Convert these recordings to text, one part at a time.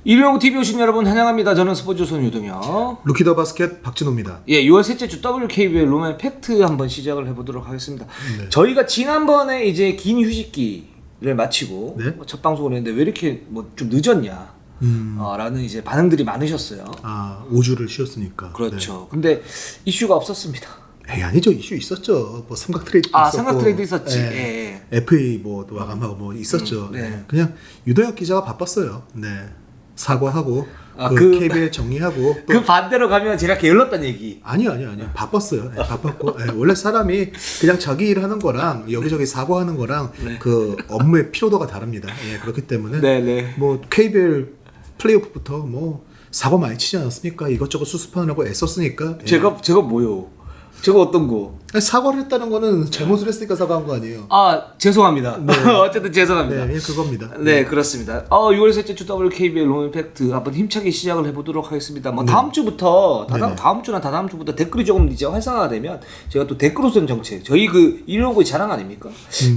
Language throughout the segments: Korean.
일용 TV 오신 여러분 환영합니다. 저는 스포츠조선 유동혁, 루키더 바스켓 박진호입니다. 예, 6월 셋째 주 WKBL 롬의 팩트 한번 시작을 해보도록 하겠습니다. 네. 저희가 지난번에 이제 긴 휴식기를 마치고 네? 첫 방송을 했는데 왜 이렇게 뭐 좀 늦었냐 라는 이제 반응들이 많으셨어요. 아, 5주를 쉬었으니까. 그렇죠. 네. 근데 이슈가 없었습니다. 에이, 아니죠. 이슈 있었죠. 뭐 삼각 트레이드 있었고. 삼각 트레이드 있었지. 예. FA 뭐 마감하고 뭐 있었죠. 네. 그냥 유동혁 기자가 바빴어요. 네. 사과하고 KBL 정리하고 그 반대로 가면 제가 게을렀다는 얘기. 아니요. 바빴어요. 네, 바빴고 원래 사람이 그냥 자기 일 하는 거랑 여기저기 사과하는 거랑 네. 그 업무의 피로도가 다릅니다. 예, 그렇기 때문에 네네. 뭐 KBL 플레이오프부터 뭐 사과 많이 치지 않았습니까? 이것저것 수습하느라고 애썼으니까. 예. 제가 뭐요? 제가 어떤 거? 사과를 했다는 거는 잘못을 했으니까 사과한 거 아니에요? 아, 죄송합니다. 네. 어쨌든 죄송합니다. 네, 그겁니다. 네, 그렇습니다. 6월 셋째 주 WKBL 롬의 팩트 한번 힘차게 시작을 해보도록 하겠습니다. 뭐 다음 주부터 다음 주나 다다음 주부터 댓글이 조금 이제 활성화가 되면 제가 또 댓글우선 정책, 저희 그 일용고의 자랑 아닙니까?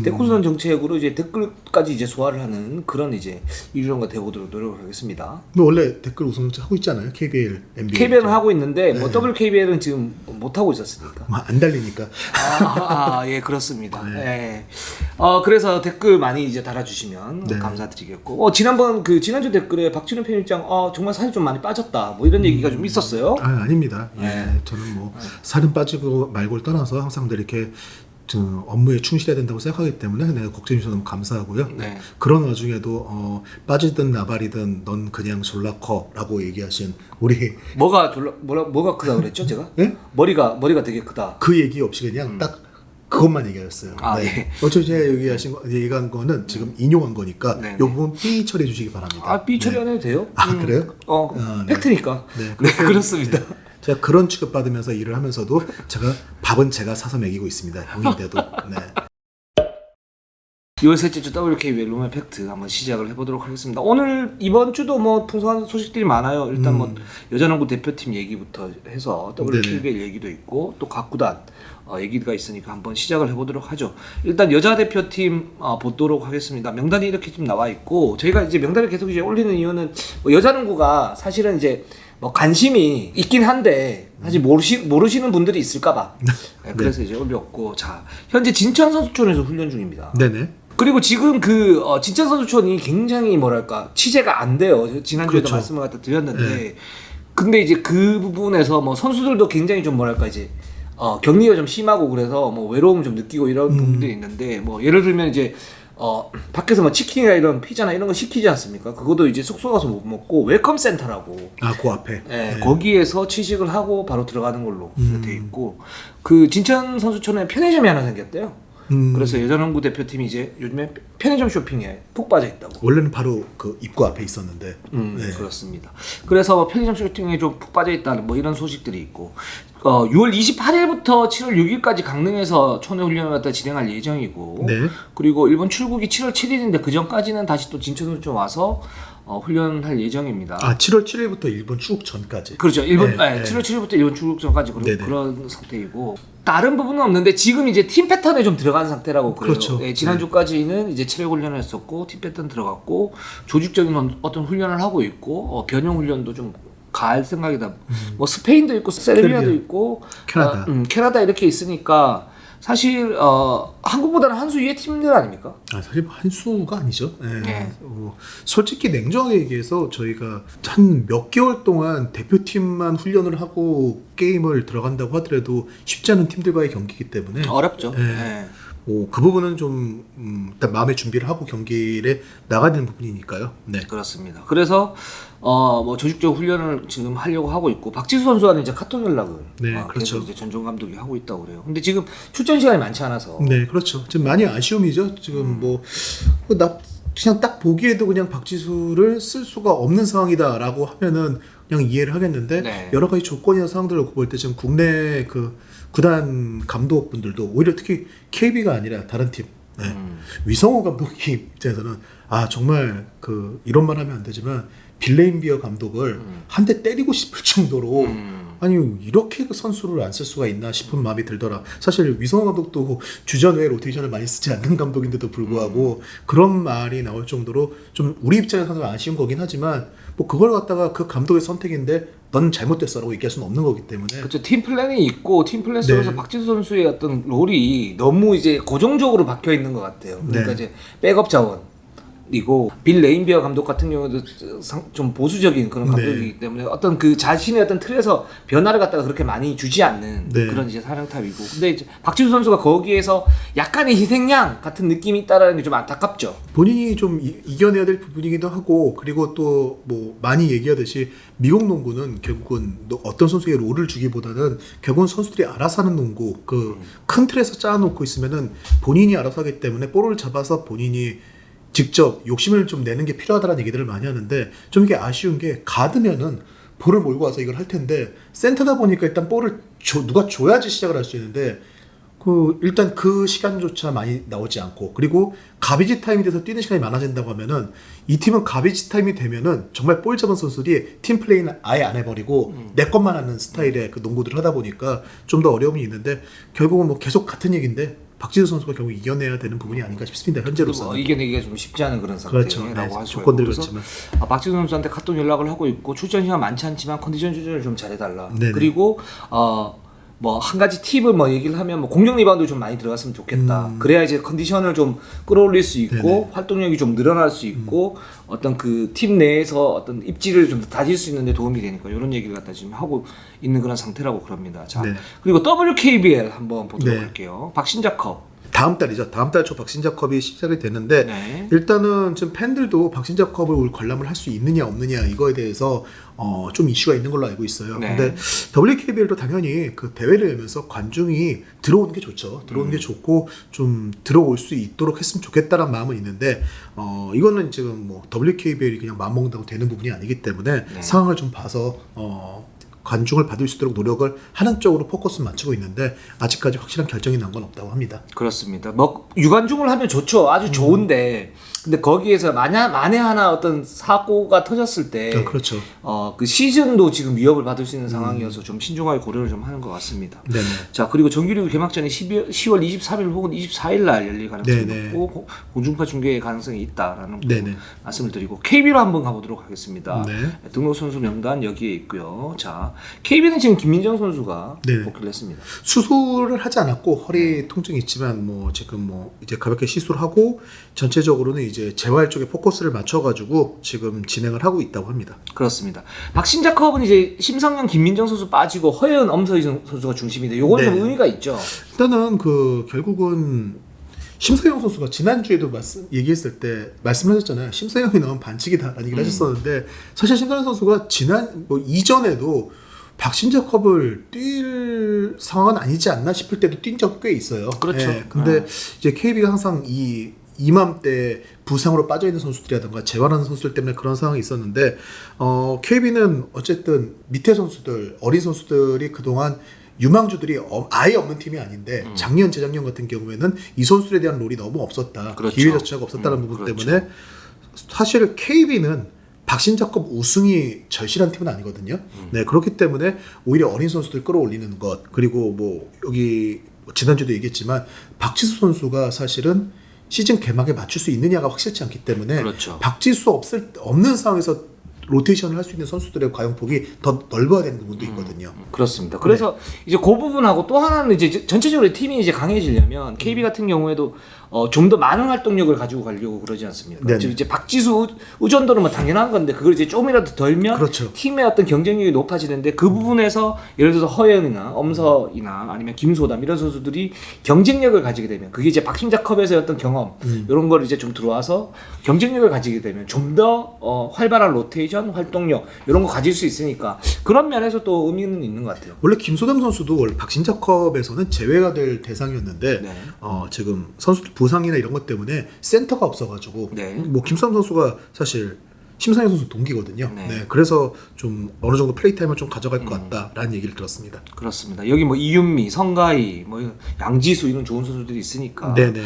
댓글우선 정책으로 이제 댓글까지 이제 소화를 하는 그런 이제 일용고가 되어보도록 노력하겠습니다. 뭐 원래 댓글 우선 하고 있잖아요. KBL, NBA. KBL은 하고 있는데 뭐 WKBL은 지금 못 하고 있었으니까. 안 달리니까. 예, 그렇습니다. 네. 그래서 댓글 많이 이제 달아주시면 감사드리겠고, 지난주 댓글에 박진우 편집장, 정말 살이 좀 많이 빠졌다, 뭐 이런 얘기가 좀 있었어요. 아닙니다. 예, 저는 뭐 살은 빠지고 말고를 떠나서 항상 이렇게 업무에 충실해야 된다고 생각하기 때문에 내가 걱정해 주셔서 너무 감사하고요. 네. 그런 와중에도 빠지든 나발이든 넌 그냥 졸라 커라고 얘기하신 우리 뭐가 크다 그랬죠, 제가? 네? 머리가 되게 크다. 그 얘기 없이 그냥 딱 그것만 얘기하셨어요. 예. 어차피 제가 얘기한 거는 지금 인용한 거니까 네. 이 부분 삐 처리해 주시기 바랍니다. 삐 처리 안 해도 돼요? 그래요? 팩트니까. 네, 그렇습니다. 제가 그런 취급 받으면서 일을 하면서도 밥은 제가 사서 먹이고 있습니다. 형인데도. 네. 6월 셋째 주 WKBL 롬의 팩트 한번 시작을 해보도록 하겠습니다. 이번 주도 뭐 풍성한 소식들이 많아요. 일단 뭐 여자농구 대표팀 얘기부터 해서 WKBL 얘기도 있고 또 각 구단 얘기가 있으니까 한번 시작을 해보도록 하죠. 일단 여자 대표팀 보도록 하겠습니다. 명단이 이렇게 좀 나와 있고, 저희가 이제 명단을 계속 이제 올리는 이유는 뭐 여자농구가 사실은 이제 뭐 관심이 있긴 한데 사실 모르시는 분들이 있을까봐 그래서 이제 올렸고, 자, 현재 진천 선수촌에서 훈련 중입니다. 네네. 그리고 지금 진천 선수촌이 굉장히 뭐랄까 취재가 안 돼요. 지난주에도 그렇죠. 말씀을 갖다 드렸는데, 근데 이제 그 부분에서 뭐 선수들도 굉장히 좀 뭐랄까 이제 격리가 좀 심하고 그래서 뭐 외로움 좀 느끼고 이런 부분들이 있는데, 뭐 예를 들면 이제 밖에서 뭐 치킨이나 이런 피자나 이런 거 시키지 않습니까? 그것도 이제 숙소 가서 못 먹고 웰컴 센터라고. 그 앞에. 네. 거기에서 취식을 하고 바로 들어가는 걸로 돼 있고, 그 진천 선수촌에 편의점이 하나 생겼대요. 그래서 여자농구 대표팀이 이제 요즘에 편의점 쇼핑에 푹 빠져 있다고. 원래는 바로 그 입구 앞에 있었는데. 네. 그렇습니다. 그래서 편의점 쇼핑에 좀 푹 빠져 있다는 뭐 이런 소식들이 있고, 6월 28일부터 7월 6일까지 강릉에서 초내 훈련을 갖다 진행할 예정이고, 네. 그리고 일본 출국이 7월 7일인데 그 전까지는 다시 또 진천으로 좀 와서 훈련할 예정입니다. 7월 7일부터 일본 출국 전까지. 그렇죠. 7월 네. 7일부터 일본 출국 전까지 그런 상태이고, 다른 부분은 없는데 지금 이제 팀 패턴에 좀 들어간 상태라고 그래요. 그렇죠. 네, 지난주까지는 이제 체력 훈련을 했었고 팀 패턴 들어갔고 조직적인 어떤 훈련을 하고 있고, 변형 훈련도 좀 갈 생각이다. 뭐 스페인도 있고 세르비아도 있고 캐나다 이렇게 있으니까 사실 한국보다는 한 수 위의 팀들 아닙니까? 사실 한 수가 아니죠. 네. 솔직히 냉정하게 얘기해서 저희가 한 몇 개월 동안 대표팀만 훈련을 하고 게임을 들어간다고 하더라도 쉽지 않은 팀들과의 경기이기 때문에 어렵죠. 네. 그 부분은 좀 일단 마음의 준비를 하고 경기에 나가야 되는 부분이니까요. 네. 그렇습니다. 그래서 뭐 조직적 훈련을 지금 하려고 하고 있고, 박지수 선수와는 이제 카톡 연락을 그렇죠. 계속 이제 전종 감독이 하고 있다고 그래요. 근데 지금 출전 시간이 많지 않아서. 네, 그렇죠. 지금 많이 아쉬움이죠. 지금 그냥 딱 보기에도 그냥 박지수를 쓸 수가 없는 상황이다라고 하면은 그냥 이해를 하겠는데, 여러 가지 조건이나 상황들을 놓고 볼 때 지금 국내 그 구단 감독분들도 오히려 특히 KB가 아니라 다른 팀, 위성호 감독님 입장에서는 정말 이런 말 하면 안 되지만 빌레인비어 감독을 한 대 때리고 싶을 정도로 아니 이렇게 선수를 안 쓸 수가 있나 싶은 마음이 들더라. 사실 위성호 감독도 주전 외에 로테이션을 많이 쓰지 않는 감독인데도 불구하고 그런 말이 나올 정도로 좀 우리 입장에서는 아쉬운 거긴 하지만 뭐 그걸 갖다가 그 감독의 선택인데 넌 잘못됐어라고 얘기할 수는 없는 거기 때문에. 그렇죠. 팀 플랜이 있고 팀 플랜 속에서 박지수 선수의 어떤 롤이 너무 이제 고정적으로 박혀 있는 것 같아요. 그러니까 이제 백업 자원. 이고 빌 레인비어 감독 같은 경우도 좀 보수적인 그런 감독이기 때문에 어떤 그 자신의 어떤 틀에서 변화를 갖다가 그렇게 많이 주지 않는 그런 이제 사령탑이고, 근데 이제 박지수 선수가 거기에서 약간의 희생양 같은 느낌이 있다라는 게 좀 안타깝죠. 본인이 좀 이겨내야 될 부분이기도 하고, 그리고 또 뭐 많이 얘기하듯이 미국 농구는 결국은 어떤 선수에게 롤을 주기보다는 결국은 선수들이 알아서 하는 농구, 그 큰 틀에서 짜놓고 있으면은 본인이 알아서 하기 때문에 볼을 잡아서 본인이 직접 욕심을 좀 내는 게 필요하다는 얘기들을 많이 하는데, 좀 이게 아쉬운 게 가드면은 볼을 몰고 와서 이걸 할 텐데 센터다 보니까 일단 볼을 누가 줘야지 시작을 할 수 있는데 일단 그 시간조차 많이 나오지 않고, 그리고 가비지 타임이 돼서 뛰는 시간이 많아진다고 하면은 이 팀은 가비지 타임이 되면은 정말 볼 잡은 선수들이 팀 플레이는 아예 안 해버리고 내 것만 하는 스타일의 그 농구들을 하다 보니까 좀 더 어려움이 있는데, 결국은 뭐 계속 같은 얘기인데 박지수 선수가 결국 이겨내야 되는 부분이 아닌가 싶습니다. 현재로서는 이겨내기가 좀 쉽지 않은 그런 그렇죠. 상태라고 할 수가 조건들이 있고, 그렇지만 박지수 선수한테 카톡 연락을 하고 있고 출전 시간 많지 않지만 컨디션 조절을 좀 잘해달라. 네네. 그리고 뭐 한 가지 팁을 뭐 얘기를 하면 뭐 공격 리바운드 좀 많이 들어갔으면 좋겠다. 그래야 이제 컨디션을 좀 끌어올릴 수 있고 네네. 활동력이 좀 늘어날 수 있고 어떤 그 팀 내에서 어떤 입지를 좀 다질 수 있는데 도움이 되니까 이런 얘기를 갖다 지금 하고 있는 그런 상태라고 그럽니다. 자, 네. 그리고 WKBL 한번 보도록 네. 할게요. 박신자컵. 다음 달이죠. 다음 달 초 박신자컵이 시작이 되는데 일단은 지금 팬들도 박신자컵을 올 관람을 할 수 있느냐 없느냐 이거에 대해서 좀 이슈가 있는 걸로 알고 있어요. 근데 WKBL도 당연히 그 대회를 열면서 관중이 들어오는 게 좋죠. 들어오는 게 좋고 좀 들어올 수 있도록 했으면 좋겠다라는 마음은 있는데 이거는 지금 뭐 WKBL이 그냥 마음먹는다고 되는 부분이 아니기 때문에 상황을 좀 봐서 관중을 받을 수 있도록 노력을 하는 쪽으로 포커스를 맞추고 있는데 아직까지 확실한 결정이 난 건 없다고 합니다. 그렇습니다. 뭐 유관중을 하면 좋죠. 아주 좋은데 근데 거기에서 만에 하나 어떤 사고가 터졌을 때 그렇죠. 그 시즌도 지금 위협을 받을 수 있는 상황이어서 좀 신중하게 고려를 좀 하는 것 같습니다. 네네. 자, 그리고 정규리그 개막전이 10월 23일 혹은 24일 날 열릴 가능성이 네네. 높고 공중파 중계 가능성이 있다라는 네네. 말씀을 드리고, KB로 한번 가보도록 하겠습니다. 네. 등록 선수 명단 여기에 있고요. 자, KB는 지금 김민정 선수가 네. 복귀를 했습니다. 수술을 하지 않았고 허리 통증이 있지만 뭐 지금 뭐 이제 가볍게 시술을 하고 전체적으로는 이제 재활 쪽에 포커스를 맞춰가지고 지금 진행을 하고 있다고 합니다. 그렇습니다. 박신자컵은 이제 심상영, 김민정 선수 빠지고 허예은, 엄서희 선수가 중심인데 요거는 좀 의미가 있죠. 일단은 그 결국은 심서영 선수가 지난주에도 얘기했을 때 말씀하셨잖아요. 심서영이 나오면 반칙이다라는 얘기를 하셨었는데, 사실 심서영 선수가 이전에도 박신자컵을 뛸 상황은 아니지 않나 싶을 때도 뛴 적이 꽤 있어요. 그렇죠. 근데 이제 KB가 항상 이맘때 부상으로 빠져있는 선수들이라든가 재활하는 선수들 때문에 그런 상황이 있었는데, KB는 어쨌든 밑에 선수들, 어린 선수들이 그동안 유망주들이 아예 없는 팀이 아닌데 작년, 재작년 같은 경우에는 이 선수들에 대한 롤이 너무 없었다. 그렇죠. 기회 자체가 없었다는 부분 그렇죠. 때문에 사실 KB는 박신자컵 우승이 절실한 팀은 아니거든요. 네, 그렇기 때문에 오히려 어린 선수들 끌어올리는 것, 그리고 뭐 여기 지난주도 얘기했지만 박지수 선수가 사실은 시즌 개막에 맞출 수 있느냐가 확실치 않기 때문에 그렇죠. 박지수 없는 상황에서 로테이션을 할 수 있는 선수들의 과용폭이 더 넓어야 되는 부분도 있거든요. 그렇습니다. 그래서 이제 그 부분하고 또 하나는 이제 전체적으로 팀이 이제 강해지려면 KB 같은 경우에도 좀 더 많은 활동력을 가지고 가려고 그러지 않습니까? 네네. 즉 이제 박지수 의존도는 뭐 당연한 건데 그걸 이제 조금이라도 덜면 그렇죠. 팀의 어떤 경쟁력이 높아지는데, 그 부분에서 예를 들어서 허연이나 엄서이나 아니면 김소담 이런 선수들이 경쟁력을 가지게 되면, 그게 이제 박신자컵에서의 어떤 경험 이런 걸 이제 좀 들어와서 경쟁력을 가지게 되면 좀 더 활발한 로테이션, 활동력 이런 거 가질 수 있으니까 그런 면에서 또 의미는 있는 것 같아요. 원래 김소담 선수도 원래 박신자컵에서는 제외가 될 대상이었는데 지금 선수들 부상이나 이런 것 때문에 센터가 없어가지고 뭐 김소담 선수가 사실 심상현 선수 동기거든요. 네. 네. 그래서 좀 어느 정도 플레이 타임을 좀 가져갈 것 같다라는 얘기를 들었습니다. 그렇습니다. 여기 뭐 이윤미, 성가희, 뭐 양지수 이런 좋은 선수들이 있으니까 네네.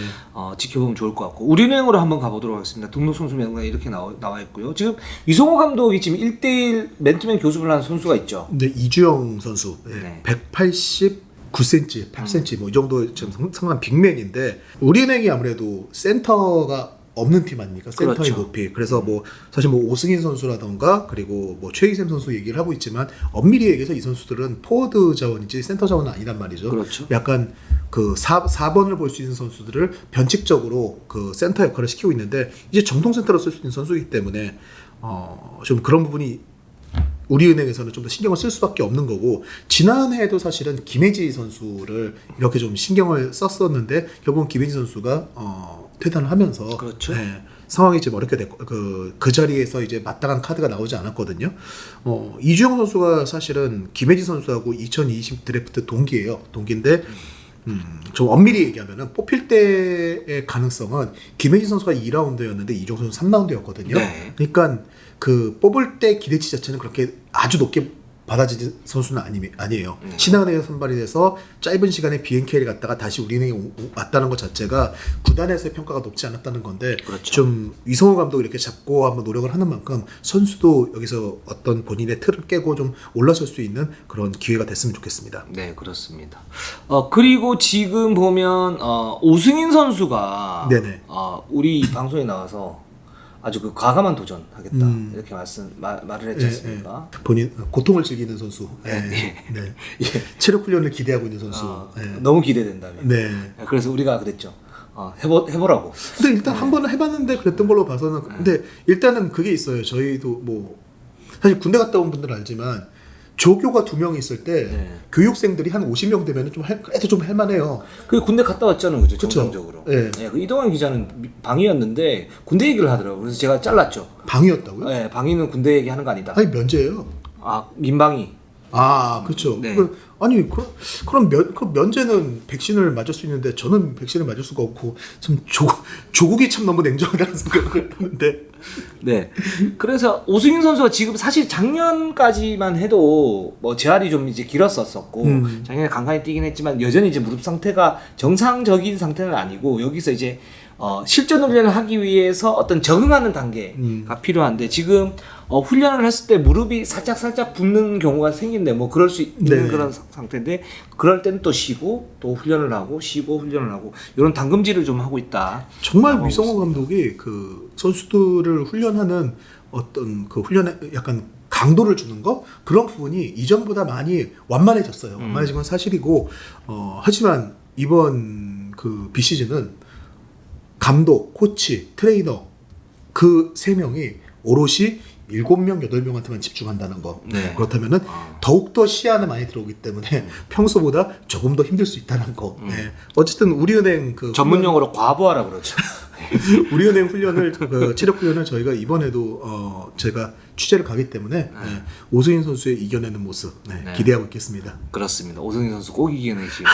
지켜보면 좋을 것 같고 우리은행으로 한번 가보도록 하겠습니다. 등록 선수 명단이 이렇게 나와 있고요. 지금 이성호 감독이 지금 1대1 맨투맨 교습을 하는 선수가 있죠. 네, 이주영 선수 네. 189cm, 8cm 뭐 이 정도 지금 상당한 빅맨인데 우리은행이 아무래도 센터가 없는 팀 아닙니까? 센터의 그렇죠. 높이. 그래서 뭐 사실 뭐 오승인 선수라던가 그리고 뭐 최희샘 선수 얘기를 하고 있지만 엄밀히 얘기해서 이 선수들은 포워드 자원이지 센터 자원은 아니란 말이죠. 그렇죠. 약간 그 4번을 볼 수 있는 선수들을 변칙적으로 그 센터 역할을 시키고 있는데 이제 정통 센터로 쓸 수 있는 선수이기 때문에 좀 그런 부분이 우리은행에서는 좀 더 신경을 쓸 수밖에 없는 거고 지난해에도 사실은 김혜지 선수를 이렇게 좀 신경을 썼었는데 결국은 김혜지 선수가 퇴단을 하면서 그렇죠. 네, 상황이 좀 어렵게 됐고 그 자리에서 이제 마땅한 카드가 나오지 않았거든요. 이주영 선수가 사실은 김혜지 선수하고 2020 드래프트 동기예요. 동기인데 좀 엄밀히 얘기하면은 뽑힐 때의 가능성은 김혜지 선수가 2라운드였는데 이주영 선수 3라운드였거든요. 네. 그러니까 그 뽑을 때 기대치 자체는 그렇게 아주 높게 받아진 선수는 아니에요. 신한은행에 선발이 돼서 짧은 시간에 BNK를 갔다가 다시 우리은행에 왔다는 것 자체가 구단에서의 평가가 높지 않았다는 건데 그렇죠. 좀 이성호 감독이 이렇게 잡고 한번 노력을 하는 만큼 선수도 여기서 어떤 본인의 틀을 깨고 좀 올라설 수 있는 그런 기회가 됐으면 좋겠습니다. 네, 그렇습니다. 그리고 지금 보면 오승인 선수가 네네. 우리 방송에 나와서 아주 그 과감한 도전하겠다 이렇게 말을 했지 않습니까? 본인 고통을 즐기는 선수. 네. 체력 훈련을 기대하고 있는 선수. 너무 기대된다며. 네. 그래서 우리가 그랬죠. 해보라고. 근데 일단 한 번은 해봤는데 그랬던 걸로 봐서는 근데 일단은 그게 있어요. 저희도 뭐 사실 군대 갔다 온 분들은 알지만 조교가 2명이 있을 때 교육생들이 한 50명 되면 그래도 좀 할만해요. 그 군대 갔다 왔잖아요, 그죠? 그쵸? 정상적으로. 네. 그 이동환 기자는 방위였는데 군대 얘기를 하더라고요. 그래서 제가 잘랐죠. 방위였다고요? 네, 방위는 군대 얘기하는 거 아니다. 아니 면제예요. 민방위. 그렇죠. 네. 아니 그럼 면제는 백신을 맞을 수 있는데 저는 백신을 맞을 수가 없고 참 조국이 참 너무 냉정하다는 생각을 하는데. 네. 그래서 오승인 선수가 지금 사실 작년까지만 해도 뭐 재활이 좀 이제 길었었고 작년에 간간히 뛰긴 했지만 여전히 이제 무릎 상태가 정상적인 상태는 아니고 여기서 이제 실전 훈련을 하기 위해서 어떤 적응하는 단계가 필요한데 지금 훈련을 했을 때 무릎이 살짝 붓는 경우가 생긴데 뭐 그럴 수 있는 네. 그런 상태인데 그럴 때는 또 쉬고 또 훈련을 하고 쉬고 훈련을 하고 이런 당금질을 좀 하고 있다. 정말 위성호 감독이 그 선수들을 훈련하는 어떤 그 훈련에 약간 강도를 주는 거 그런 부분이 이전보다 많이 완만해졌어요. 완만해진 건 사실이고 하지만 이번 그 비시즌은 감독, 코치, 트레이너 그 3명이 오롯이 7명, 8명한테만 집중한다는 거. 네. 그렇다면은 더욱더 시야는 많이 들어오기 때문에 평소보다 조금 더 힘들 수 있다는 거. 네. 어쨌든 우리은행 그 전문 용어로 과부하라고 그러죠. 우리은행 훈련을 그 체력 훈련을 저희가 이번에도 제가 취재를 가기 때문에 오승인 선수의 이겨내는 모습 기대하고 있겠습니다. 그렇습니다. 오승인 선수 꼭 이겨내시고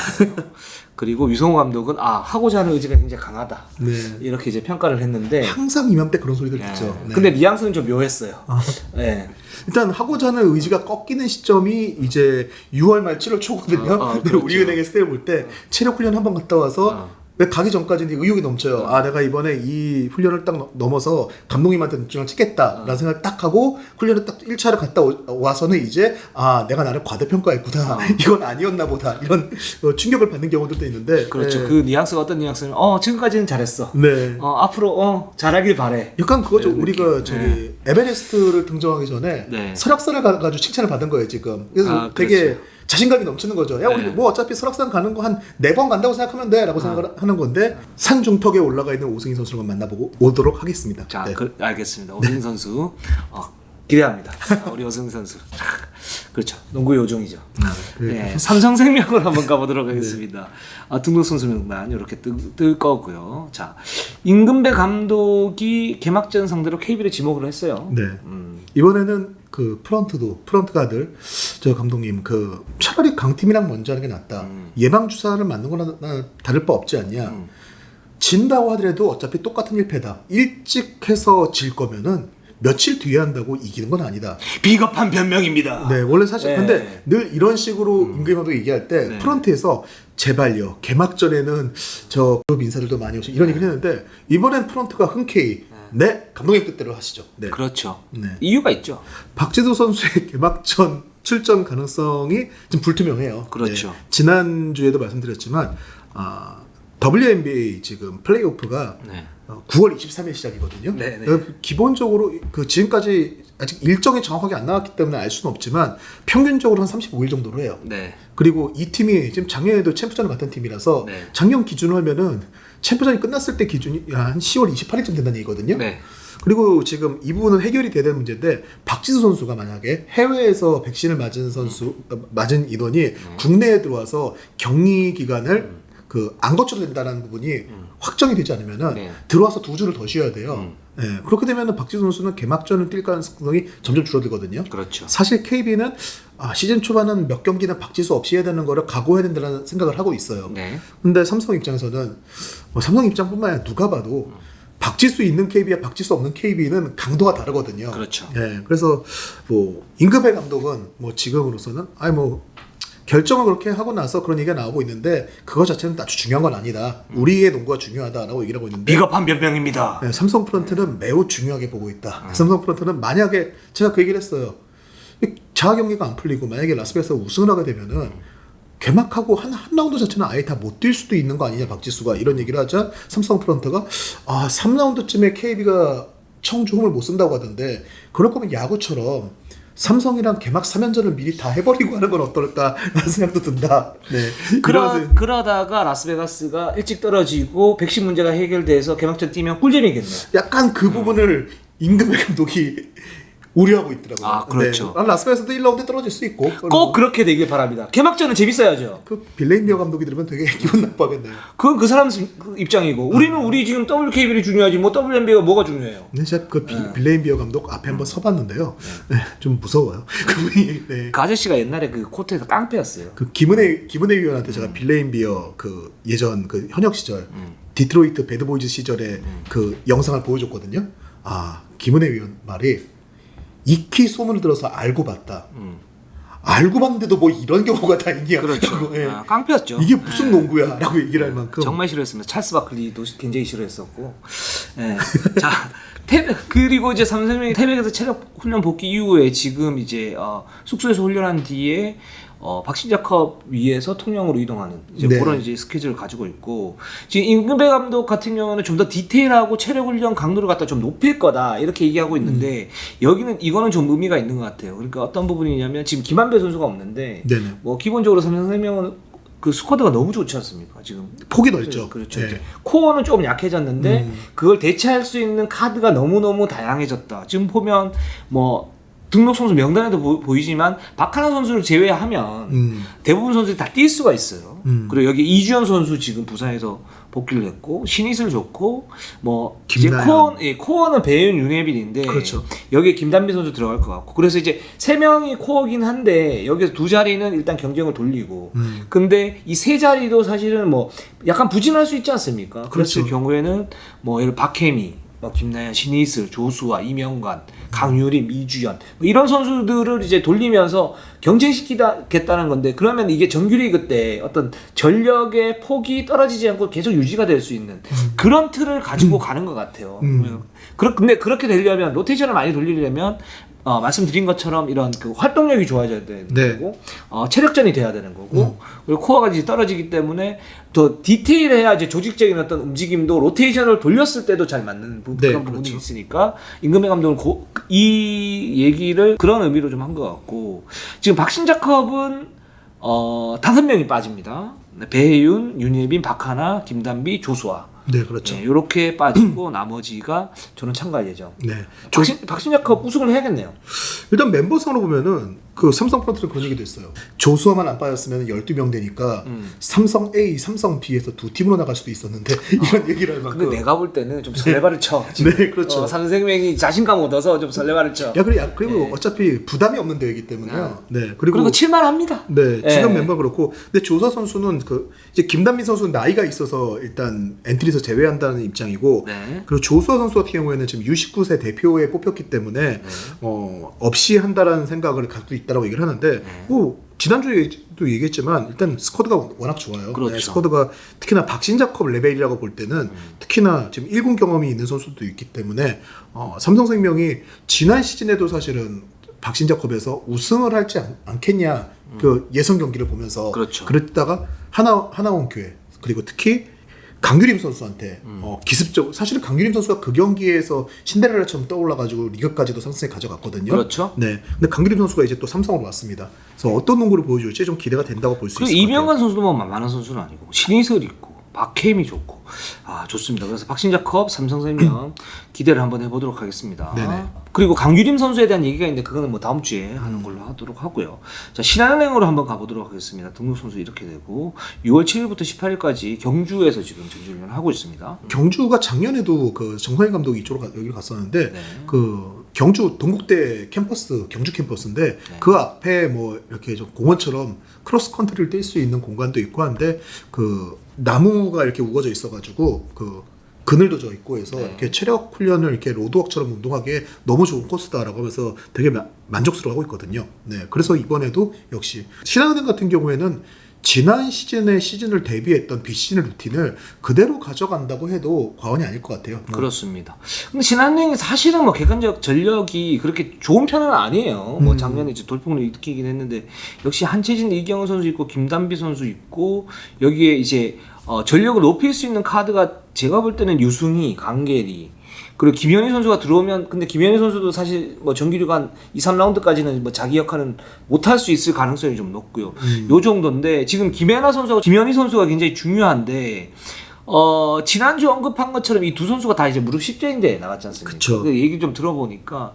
그리고 유성호 감독은 하고자 하는 의지가 굉장히 강하다. 네. 이렇게 이제 평가를 했는데 항상 이맘때 그런 소리들 듣죠. 네. 근데 뉘앙스는 좀 묘했어요. 네. 일단 하고자 하는 의지가 꺾이는 시점이 이제 6월 말 7월 초거든요. 근데 그렇죠. 우리은행에 스텝 볼 때 체력 훈련 한번 갔다 와서 왜 가기 전까지는 의욕이 넘쳐요. 내가 이번에 이 훈련을 딱 넘어서 감독님한테 눈장을 찍겠다라는 생각을 딱 하고 훈련을 딱 1차를 갔다 와서는 이제 내가 나를 과대평가했구나. 이건 아니었나 보다. 이런 충격을 받는 경우들도 있는데. 그렇죠. 그 뉘앙스가 어떤 뉘앙스냐면 지금까지는 잘했어. 네. 앞으로 잘하길 바래. 약간 그거죠. 우리가 저기 에베레스트를 등정하기 전에 네. 설악산을 가가지고 칭찬을 받은 거예요 지금. 그래서 되게 그렇죠. 자신감이 넘치는 거죠. 야 우리 뭐 어차피 설악산 가는 거 한 4번 간다고 생각하면 돼 라고 생각을 하는 건데 산 중턱에 올라가 있는 오승인 선수를 만나보고 오도록 하겠습니다. 자, 네. 알겠습니다. 오승인 선수 기대합니다. 우리 오승인 선수. 그렇죠. 농구의 요정이죠. 네, 삼성생명으로 한번 가보도록 하겠습니다. 등록 선수 명단 이렇게 뜰 거고요. 자, 임금배 감독이 개막전 상대로 KB를 지목을 했어요. 네. 이번에는 그 프런트 가드 저 감독님 그 차라리 강팀이랑 먼저 하는 게 낫다. 예방 주사를 맞는 거나 다를 바 없지 않냐. 진다고 하더라도 어차피 똑같은 1패다. 일찍 해서 질 거면은 며칠 뒤에 한다고 이기는 건 아니다. 비겁한 변명입니다. 네, 원래 사실 네. 근데 늘 이런 식으로 임금희 감독이 얘기할 때 네. 프런트에서 제발요. 개막전에는 저 그룹 인사들도 많이 오시고 이런 얘기를 했는데 이번엔 프런트가 흔쾌히 네, 감독님 뜻대로 하시죠. 네. 그렇죠. 네. 이유가 있죠. 박지수 선수의 개막전 출전 가능성이 좀 불투명해요. 그렇죠. 네. 지난주에도 말씀드렸지만 WNBA 지금 플레이오프가 네. 9월 23일 시작이거든요. 네, 네. 기본적으로 그 지금까지 아직 일정이 정확하게 안 나왔기 때문에 알 수는 없지만 평균적으로 한 35일 정도로 해요. 네. 그리고 이 팀이 지금 작년에도 챔프전을 맡은 팀이라서 네. 작년 기준으로 하면은 챔프전이 끝났을 때 기준이 한 10월 28일쯤 된다는 얘기거든요. 네. 그리고 지금 이 부분은 해결이 돼야 되는 문제인데 박지수 선수가 만약에 해외에서 백신을 맞은 인원이 국내에 들어와서 격리 기간을 안 거쳐도 된다는 부분이 확정이 되지 않으면은 네. 들어와서 2주를 더 쉬어야 돼요. 예, 그렇게 되면은 박지수 선수는 개막전을 뛸 가능성이 점점 줄어들거든요. 그렇죠. 사실 KB는 시즌 초반은 몇 경기는 박지수 없이 해야 되는 거를 각오해야 된다는 생각을 하고 있어요. 네. 근데 삼성 입장에서는 삼성 입장뿐만 아니라 누가 봐도 박지수 있는 KB와 박지수 없는 KB는 강도가 다르거든요. 그렇죠. 예, 그래서 뭐 임금배 감독은 뭐 지금으로서는 결정을 그렇게 하고 나서 그런 얘기가 나오고 있는데 그거 자체는 아주 중요한 건 아니다. 우리의 농구가 중요하다라고 얘기를 하고 있는데 비겁한 변명입니다. 네, 삼성 프런트는 매우 중요하게 보고 있다. 삼성 프런트는 만약에 제가 그 얘기를 했어요. 자가 경기가 안 풀리고 만약에 라스베가스가 우승을 하게 되면은 개막하고 한 라운드 자체는 아예 다 못 뛸 수도 있는 거 아니냐 박지수가 이런 얘기를 하자 삼성 프런트가 3라운드쯤에 KB가 청주 홈을 못 쓴다고 하던데 그럴 거면 야구처럼 삼성이랑 개막 3연전을 미리 다 해버리고 하는 건 어떨까라는 생각도 든다. 네. 그러다가 라스베가스가 일찍 떨어지고 백신 문제가 해결돼서 개막전 뛰면 꿀잼이겠네요. 약간 그 부분을 임금배 감독이 우려하고 있더라고요. 그렇죠. 네. 라스베가스도 1라운드에 떨어질 수 있고. 꼭 그렇게 되길 바랍니다. 개막전은 재밌어야죠. 그 빌레인비어 감독이 들으면 되게 기분 나빠하겠네요. 그건 그 사람 입장이고 우리는 지금 WKBL이 중요하지 뭐 WNBA가 뭐가 중요해요. 근데 제가 그 빌레인비어 감독 앞에 한번 서봤는데요. 네, 좀 무서워요. 그분이. 네. 그 아저씨가 옛날에 그 코트에서 깡패였어요. 그 김은혜 위원한테 제가 빌레인비어 그 예전 그 현역 시절 디트로이트 배드보이즈 시절에 그 영상을 보여줬거든요. 김은혜 위원 말이 익히 소문을 들어서 알고 봤다. 알고 봤는데도 뭐 이런 경우가 다 있냐. 그렇죠. 예. 깡패였죠. 이게 무슨 농구야 라고 얘기를 할 만큼 정말 싫어했습니다. 찰스 바클리도 굉장히 싫어했었고. 예. 자, 그리고 이제 삼성이 태백에서 체력 훈련 복귀 이후에 지금 이제 숙소에서 훈련한 뒤에 박신자컵 위에서 통영으로 이동하는 이제 네. 그런 이제 스케줄을 가지고 있고 지금 임금배 감독 같은 경우는 좀 더 디테일하고 체력 훈련 강도를 갖다 좀 높일 거다 이렇게 얘기하고 있는데 이거는 좀 의미가 있는 것 같아요. 그러니까 어떤 부분이냐면 지금 김한배 선수가 없는데 네네. 뭐 기본적으로 삼성생명은 그 스쿼드가 너무 좋지 않습니까? 지금 폭이 넓죠. 그렇죠. 네. 이제 코어는 조금 약해졌는데 그걸 대체할 수 있는 카드가 너무너무 다양해졌다. 지금 보면 뭐 등록 선수 명단에도 보이지만 박하나 선수를 제외하면 대부분 선수들이 다 뛸 수가 있어요. 그리고 여기 이주연 선수 지금 부산에서 복귀를 했고 신이슬 좋고 뭐 이제 코어는 배윤 윤혜빈인데 그렇죠. 여기에 김단비 선수 들어갈 것 같고 그래서 이제 세 명이 코어긴 한데 여기서 두 자리는 일단 경쟁을 돌리고 근데 이 세 자리도 사실은 뭐 약간 부진할 수 있지 않습니까? 그랬을 그렇죠. 경우에는 뭐 예를 박혜미 김나연, 신이슬, 조수아, 이명관, 강유림, 이주연 뭐 이런 선수들을 이제 돌리면서 경쟁시키겠다는 건데 그러면 이게 정규리그 때 어떤 전력의 폭이 떨어지지 않고 계속 유지가 될 수 있는 그런 틀을 가지고 가는 것 같아요. 근데 그렇게 되려면 로테이션을 많이 돌리려면 말씀드린 것처럼 이런 그 활동력이 좋아져야 되는 네. 거고 체력전이 돼야 되는 거고 그리고 코어가 이제 떨어지기 때문에 더 디테일해야 이제 조직적인 어떤 움직임도 로테이션을 돌렸을 때도 잘 맞는 그런 네, 부분이 그렇죠. 있으니까 임금배 감독은 이 얘기를 그런 의미로 좀 한 것 같고 지금 박신자컵은 5명이 빠집니다. 배혜윤, 윤예빈, 박하나, 김단비, 조수아 네, 그렇죠. 네, 이렇게 빠지고 나머지가 저는 참가할 예정. 네. 박신자컵 우승을 해야겠네요. 일단 멤버상으로 보면은 그 삼성프런트는 그런 얘기도 있어요. 조수아만 안 빠졌으면 12명 되니까 삼성 A, 삼성 B에서 두 팀으로 나갈 수도 있었는데 이런 얘기를 할 만큼. 근데 내가 볼 때는 좀 설레발을 쳐. 네, 그렇죠. 삼성생명이 자신감 얻어서 좀 설레발을 쳐. 그리고 어차피 부담이 없는 대회이기 때문에요. 네. 그리고 칠만합니다. 네, 지금 멤버 그렇고, 근데 조사 선수는 이제 김단비 선수는 나이가 있어서 일단 엔트리에서 제외한다는 입장이고, 그리고 조수아 선수 같은 경우에는 지금 U19세 대표에 뽑혔기 때문에 없이 한다라는 생각을 갖고 있다라고 얘기를 하는데, 지난주에도 얘기했지만 일단 스쿼드가 워낙 좋아요. 그렇죠. 네, 스쿼드가 특히나 박신자컵 레벨이라고 볼 때는 특히나 지금 1군 경험이 있는 선수도 있기 때문에 삼성생명이 지난 시즌에도 사실은 박신자컵에서 우승을 할지 않겠냐 그 예선 경기를 보면서 그렇죠. 그랬다가 하나원교회 그리고 특히 강규림 선수한테 기습적 사실은 강규림 선수가 그 경기에서 신데렐라처럼 떠올라가지고 리그까지도 상승에 가져갔거든요. 그렇죠. 네, 근데 강규림 선수가 이제 또 삼성으로 왔습니다. 그래서 어떤 농구를 보여줄지 좀 기대가 된다고 볼 수 있을 것 같아요. 이병관 선수도 뭐 만만한 선수는 아니고 신이슬 있고 박혜임이 좋고 좋습니다. 그래서 박신자컵 삼성생명 기대를 한번 해보도록 하겠습니다. 네네. 그리고 강규림 선수에 대한 얘기가 있는데 그거는 뭐 다음 주에 하는 걸로 하도록 하고요. 자, 신한은행으로 한번 가보도록 하겠습니다. 등록 선수 이렇게 되고 6월 7일부터 18일까지 경주에서 지금 전지훈련을 하고 있습니다. 경주가 작년에도 그 정상인 감독이 여기로 갔었는데 그 경주 동국대 캠퍼스 경주 캠퍼스인데 그 앞에 뭐 이렇게 좀 공원처럼 크로스 컨트리를 뛸 수 있는 공간도 있고 한데 그 나무가 이렇게 우거져 있어가지고 그 그늘도 져 있고 해서 이렇게 체력 훈련을 이렇게 로드워크처럼 운동하기에 너무 좋은 코스다라고 하면서 되게 만족스러워하고 있거든요. 네, 그래서 이번에도 역시 신한은행 같은 경우에는 지난 시즌을 대비했던 비시즌 루틴을 그대로 가져간다고 해도 과언이 아닐 것 같아요. 그렇습니다. 근데 신한은행이 사실은 뭐 객관적 전력이 그렇게 좋은 편은 아니에요. 뭐 작년에 이제 돌풍을 일으키긴 했는데 역시 한채진, 이경은 선수 있고 김단비 선수 있고 여기에 이제 전력을 높일 수 있는 카드가 제가 볼 때는 유승희, 강계리 그리고 김현희 선수가 들어오면 근데 김현희 선수도 사실 뭐 정규리그 한 2, 3라운드까지는 뭐 자기 역할은 못할 수 있을 가능성이 좀 높고요. 요 정도인데 지금 김혜나 선수하고 김현희 선수가 굉장히 중요한데 지난주 언급한 것처럼 이 두 선수가 다 이제 무릎 십자인대에 나갔지 않습니까? 그쵸. 그 얘기 좀 들어보니까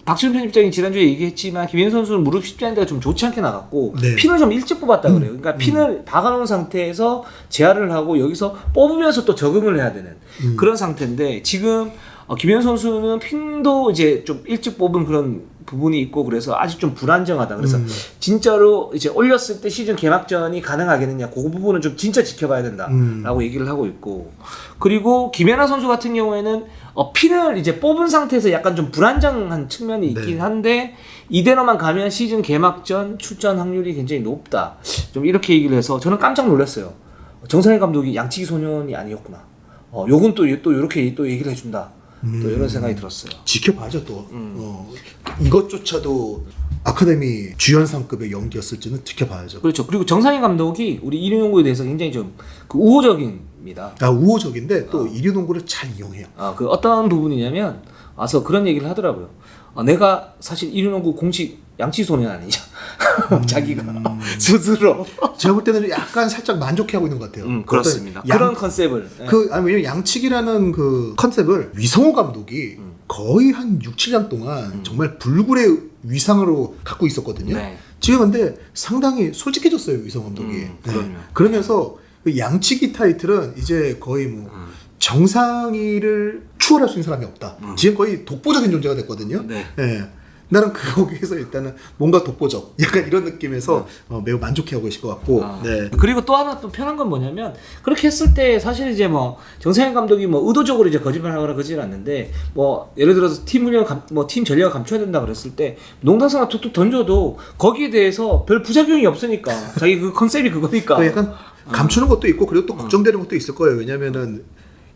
박지훈 편집장이 지난주에 얘기했지만 김현희 선수는 무릎 십자인대가 좀 좋지 않게 나갔고 네. 핀을 좀 일찍 뽑았다 그래요. 그러니까 핀을 박아놓은 상태에서 재활을 하고 여기서 뽑으면서 또 적응을 해야 되는 그런 상태인데 지금 김현희 선수는 핀도 이제 좀 일찍 뽑은 그런 부분이 있고 그래서 아직 좀 불안정하다. 그래서 진짜로 이제 올렸을 때 시즌 개막전이 가능하겠느냐 그 부분은 좀 진짜 지켜봐야 된다라고 얘기를 하고 있고 그리고 김연아 선수 같은 경우에는 핀을 이제 뽑은 상태에서 약간 좀 불안정한 측면이 있긴 한데 이대로만 가면 시즌 개막전 출전 확률이 굉장히 높다. 좀 이렇게 얘기를 해서 저는 깜짝 놀랐어요. 정상희 감독이 양치기 소년이 아니었구나. 요건 또 이렇게 또 얘기를 해준다. 또 이런 생각이 들었어요. 지켜봐죠 또. 이것조차도 아카데미 주연상급의 연기였을지는 지켜봐야죠. 그렇죠. 그리고 정상희 감독이 우리 이륜농구에 대해서 굉장히 좀 그 우호적입니다. 우호적인데 또 이륜농구를 잘 이용해요. 그 어떤 부분이냐면 와서 그런 얘기를 하더라고요. 내가 사실 이륜농구 공식 양치 소년 아니냐. 자기가 스스로. 제가 볼 때는 약간 살짝 만족해하고 있는 것 같아요. 그렇습니다. 그런 컨셉을. 왜냐면 양치기라는 그 컨셉을 위성호 감독이 거의 한 6, 7년 동안 정말 불굴의 위상으로 갖고 있었거든요. 네. 지금 근데 상당히 솔직해졌어요, 위성호 감독이. 그럼요. 그러면서 그 양치기 타이틀은 이제 거의 뭐 정상이를 추월할 수 있는 사람이 없다. 지금 거의 독보적인 존재가 됐거든요. 네. 나는 거기에서 일단은 뭔가 독보적 약간 이런 느낌에서 매우 만족해하고 계실 것 같고. 네. 그리고 또 하나 또 편한 건 뭐냐면 그렇게 했을 때 사실 이제 뭐 정상현 감독이 뭐 의도적으로 이제 거짓말하거나 그러지는 않는데 뭐 예를 들어서 팀 훈련 팀 전략을 감춰야 된다 그랬을 때 농담삼아 툭툭 던져도 거기에 대해서 별 부작용이 없으니까 자기 그 컨셉이 그거니까. 약간 감추는 것도 있고 그리고 또 걱정되는 것도 있을 거예요. 왜냐면은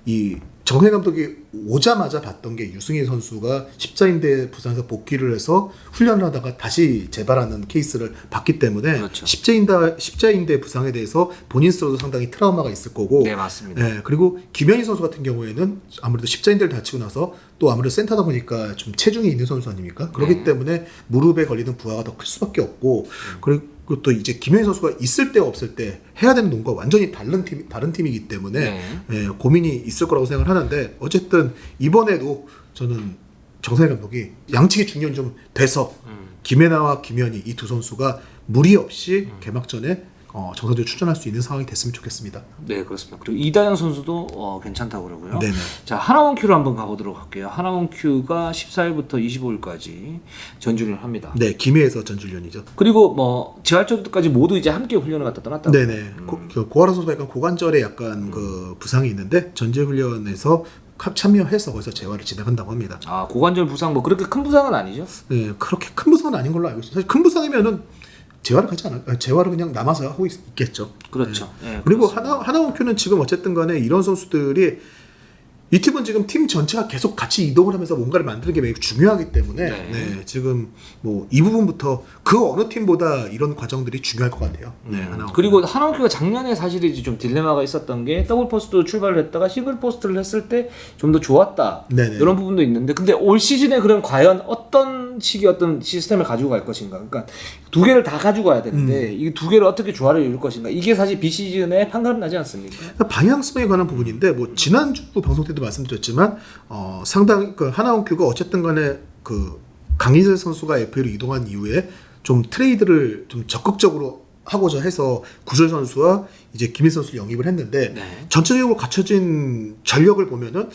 이 정상현 감독이 오자마자 봤던 게 유승희 선수가 십자인대 부상에서 복귀를 해서 훈련을 하다가 다시 재발하는 케이스를 봤기 때문에 그렇죠. 십자인대 부상에 대해서 본인 스스로도 상당히 트라우마가 있을 거고. 네, 맞습니다. 네, 그리고 김현희 선수 같은 경우에는 아무래도 십자인대를 다치고 나서 또 아무래도 센터다 보니까 좀 체중이 있는 선수 아닙니까? 그렇기 때문에 무릎에 걸리는 부하가 더 클 수밖에 없고 그리고 또 이제 김현희 선수가 있을 때 없을 때 해야 되는 농구가 완전히 다른 팀이기 때문에 고민이 있을 거라고 생각을 하는데 어쨌든 이번에도 저는 정상희 감독이 양측의 중년이 좀 돼서 김혜나와 김현희 이 두 선수가 무리 없이 개막전에 정상적으로 출전할 수 있는 상황이 됐으면 좋겠습니다. 네, 그렇습니다. 그리고 이다현 선수도 괜찮다고 그러고요. 네네. 자, 하나원 큐로 한번 가보도록 할게요. 하나원 큐가 14일부터 25일까지 전주를 합니다. 네, 김해에서 전주련이죠. 그리고 뭐 재활전까지 모두 이제 함께 훈련을 갖다 떠났다고. 네네. 고아라 선수가 약간 고관절에 약간 그 부상이 있는데 전제 훈련에서 참여해서 거기서 재활을 진행한다고 합니다. 아, 고관절 부상 뭐 그렇게 큰 부상은 아니죠? 네, 그렇게 큰 부상은 아닌 걸로 알고 있어요. 사실 큰 부상이면은 재활을 가지 않아. 재활을 그냥 남아서 하고 있겠죠. 그렇죠. 네. 네, 그리고 그렇습니다. 하나원큐는 지금 어쨌든 간에 이런 선수들이 이 팀은 지금 팀 전체가 계속 같이 이동을 하면서 뭔가를 만드는 게 매우 중요하기 때문에 네, 지금 뭐 이 부분부터 그 어느 팀보다 이런 과정들이 중요할 것 같아요. 네, 그리고 하나원큐가 작년에 사실 이제 좀 딜레마가 있었던 게 더블 포스트로 출발을 했다가 싱글 포스트를 했을 때 좀 더 좋았다. 네네. 이런 부분도 있는데 근데 올 시즌에 그럼 과연 어떤 식의 어떤 시스템을 가지고 갈 것인가? 그러니까 두 개를 다 가지고 가야 되는데 이 두 개를 어떻게 조화를 이룰 것인가? 이게 사실 비시즌에 판가름 나지 않습니까? 그러니까 방향성에 관한 부분인데 뭐 지난주 방송 때도 말씀드렸지만 상당히 그 하나원큐가 어쨌든 간에 그 강희재 선수가 FA로 이동한 이후에 좀 트레이드를 좀 적극적으로 하고자 해서 구절 선수와 이제 김희 선수를 영입을 했는데 전체적으로 갖춰진 전력을 보면은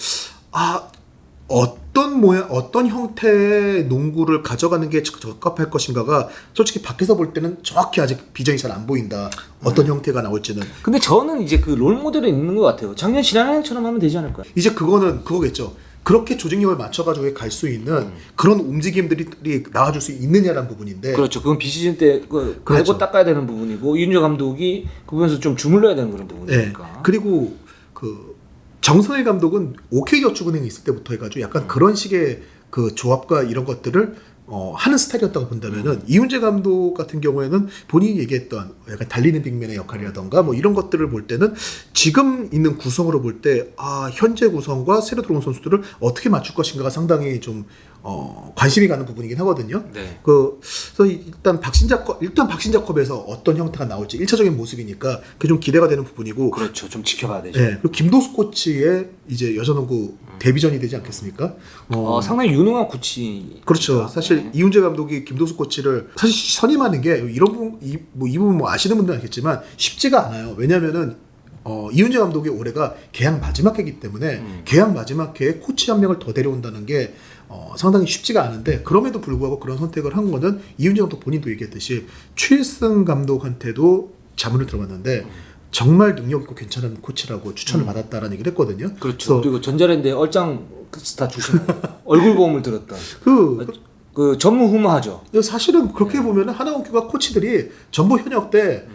어떤 모양, 어떤 형태의 농구를 가져가는 게 적합할 것인가가 솔직히 밖에서 볼 때는 정확히 아직 비전이 잘 안 보인다. 어떤 형태가 나올지는. 근데 저는 이제 그 롤 모델이 있는 것 같아요. 작년 지난해처럼 하면 되지 않을까요? 이제 그거는 그거겠죠. 그렇게 조직력을 맞춰가지고 갈 수 있는 그런 움직임들이 나와줄 수 있느냐라는 부분인데. 그렇죠. 그건 비시즌 때 그렇죠. 갈고 닦아야 되는 부분이고 이윤재 감독이 그 부분에서 좀 주물러야 되는 그런 부분이니까. 네. 그리고 그 정성일 감독은 OK저축은행에 있을 때부터 해가지고 약간 그런 식의 그 조합과 이런 것들을 하는 스타일이었다고 본다면은 이훈재 감독 같은 경우에는 본인이 얘기했던 약간 달리는 빅맨의 역할이라던가 뭐 이런 것들을 볼 때는 지금 있는 구성으로 볼 때 현재 구성과 새로 들어온 선수들을 어떻게 맞출 것인가가 상당히 좀 관심이 가는 부분이긴 하거든요. 네. 그래서 일단 박신자컵에서 어떤 형태가 나올지 1차적인 모습이니까 그게 좀 기대가 되는 부분이고. 그렇죠. 좀 지켜봐야 되죠. 네. 그리고 김도수 코치의 이제 여자농구 데뷔전이 되지 않겠습니까? 상당히 유능한 코치. 그렇죠. 사실 이훈재 감독이 김도수 코치를 사실 선임하는 게 이 부분 뭐 아시는 분들은 알겠지만 쉽지가 않아요. 왜냐면은 이훈재 감독의 올해가 계약 마지막 해이기 때문에 계약 마지막 해에 코치 한 명을 더 데려온다는 게 상당히 쉽지가 않은데 그럼에도 불구하고 그런 선택을 한 거는 이훈재 감독 본인도 얘기했듯이 최일승 감독한테도 자문을 들어봤는데 정말 능력 있고 괜찮은 코치라고 추천을 받았다라는 얘기를 했거든요. 그렇죠. 그리고 전자랜드에 얼짱 스타 출신 얼굴 보험을 들었던 그 전무후무하죠. 사실은 그렇게 보면 하나원큐가 코치들이 전부 현역 때